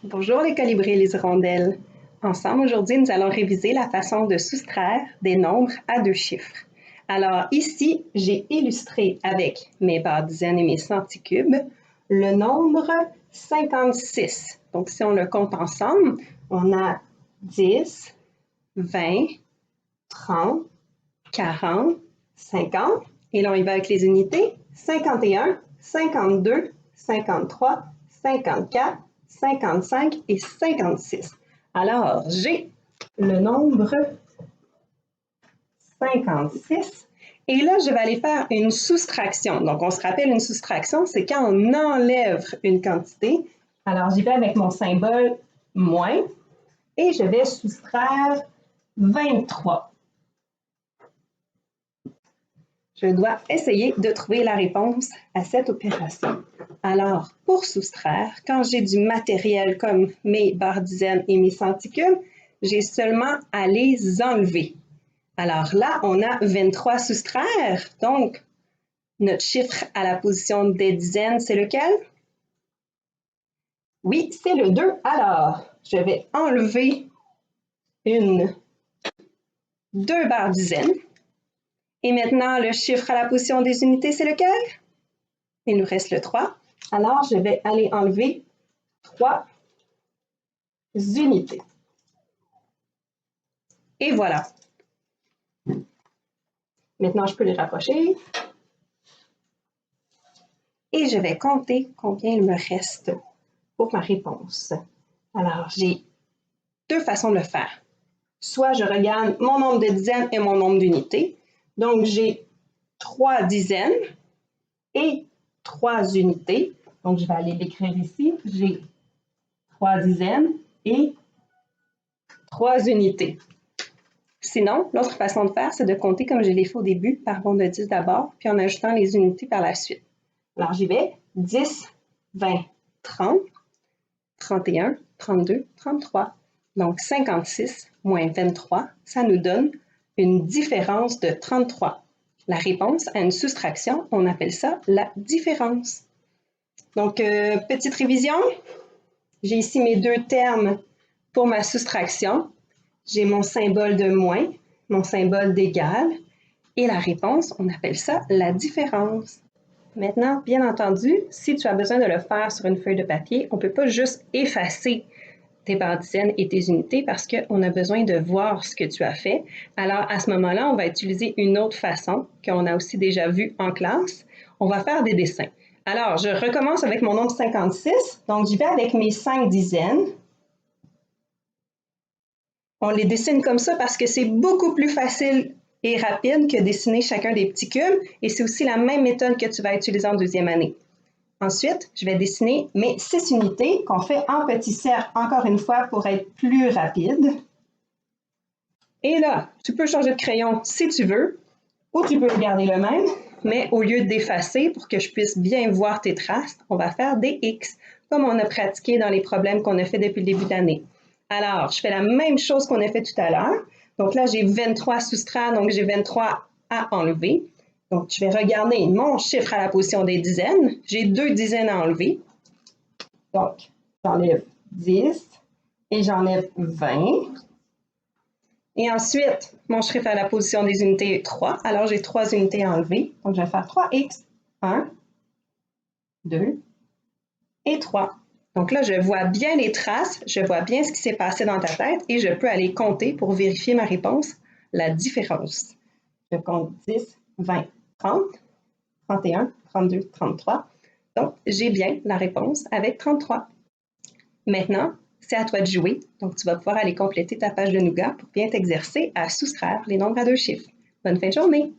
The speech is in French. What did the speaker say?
Bonjour les colibris et les hirondelles. Ensemble, aujourd'hui, nous allons réviser la façon de soustraire des nombres à deux chiffres. Alors ici, j'ai illustré avec mes barres dizaines et mes centicubes le nombre 56. Donc si on le compte ensemble, on a 10, 20, 30, 40, 50. Et là, on y va avec les unités. 51, 52, 53, 54, 55 et 56. Alors, j'ai le nombre 56. Et là, je vais aller faire une soustraction. Donc, on se rappelle, une soustraction, c'est quand on enlève une quantité. Alors, j'y vais avec mon symbole moins et je vais soustraire 23. Je dois essayer de trouver la réponse à cette opération. Alors, pour soustraire, quand j'ai du matériel comme mes barres dizaines et mes centicubes, j'ai seulement à les enlever. Alors là, on a 23 soustraire. Donc, notre chiffre à la position des dizaines, c'est lequel? Oui, c'est le 2. Alors, je vais enlever deux barres dizaines. Et maintenant, le chiffre à la position des unités, c'est lequel? Il nous reste le 3. Alors, je vais aller enlever 3 unités. Et voilà. Maintenant, je peux les rapprocher. Et je vais compter combien il me reste pour ma réponse. Alors, j'ai deux façons de le faire. Soit je regarde mon nombre de dizaines et mon nombre d'unités. Donc, j'ai 3 dizaines et 3 unités. Donc, je vais aller l'écrire ici. J'ai 3 dizaines et 3 unités. Sinon, l'autre façon de faire, c'est de compter comme je l'ai fait au début, par bond de 10 d'abord, puis en ajoutant les unités par la suite. Alors, j'y vais. 10, 20, 30, 31, 32, 33. Donc, 56 moins 23, ça nous donne une différence de 33. La réponse à une soustraction, on appelle ça la différence. Donc, petite révision. J'ai ici mes deux termes pour ma soustraction. J'ai mon symbole de moins, mon symbole d'égal, et la réponse, on appelle ça la différence. Maintenant, bien entendu, si tu as besoin de le faire sur une feuille de papier, on ne peut pas juste effacer tes barres dizaines et tes unités parce qu'on a besoin de voir ce que tu as fait. Alors, à ce moment-là, on va utiliser une autre façon qu'on a aussi déjà vue en classe. On va faire des dessins. Alors, je recommence avec mon nombre 56. Donc, j'y vais avec mes 5 dizaines. On les dessine comme ça parce que c'est beaucoup plus facile et rapide que dessiner chacun des petits cubes. Et c'est aussi la même méthode que tu vas utiliser en deuxième année. Ensuite, je vais dessiner mes 6 unités qu'on fait en petits cercles, encore une fois, pour être plus rapide. Et là, tu peux changer de crayon si tu veux, ou tu peux garder le même, mais au lieu d'effacer, pour que je puisse bien voir tes traces, on va faire des X, comme on a pratiqué dans les problèmes qu'on a fait depuis le début de l'année. Alors, je fais la même chose qu'on a fait tout à l'heure. Donc là, j'ai 23 à soustraire, donc j'ai 23 à enlever. Donc, je vais regarder mon chiffre à la position des dizaines. J'ai 2 dizaines à enlever. Donc, j'enlève 10 et j'enlève 20. Et ensuite, mon chiffre à la position des unités est 3. Alors, j'ai 3 unités à enlever. Donc, je vais faire 3x. 1, 2 et 3. Donc là, je vois bien les traces, je vois bien ce qui s'est passé dans ta tête et je peux aller compter pour vérifier ma réponse, la différence. Je compte 10, 20, 30, 31, 32, 33. Donc, j'ai bien la réponse avec 33. Maintenant, c'est à toi de jouer. Donc, tu vas pouvoir aller compléter ta page de Nougat pour bien t'exercer à soustraire les nombres à deux chiffres. Bonne fin de journée!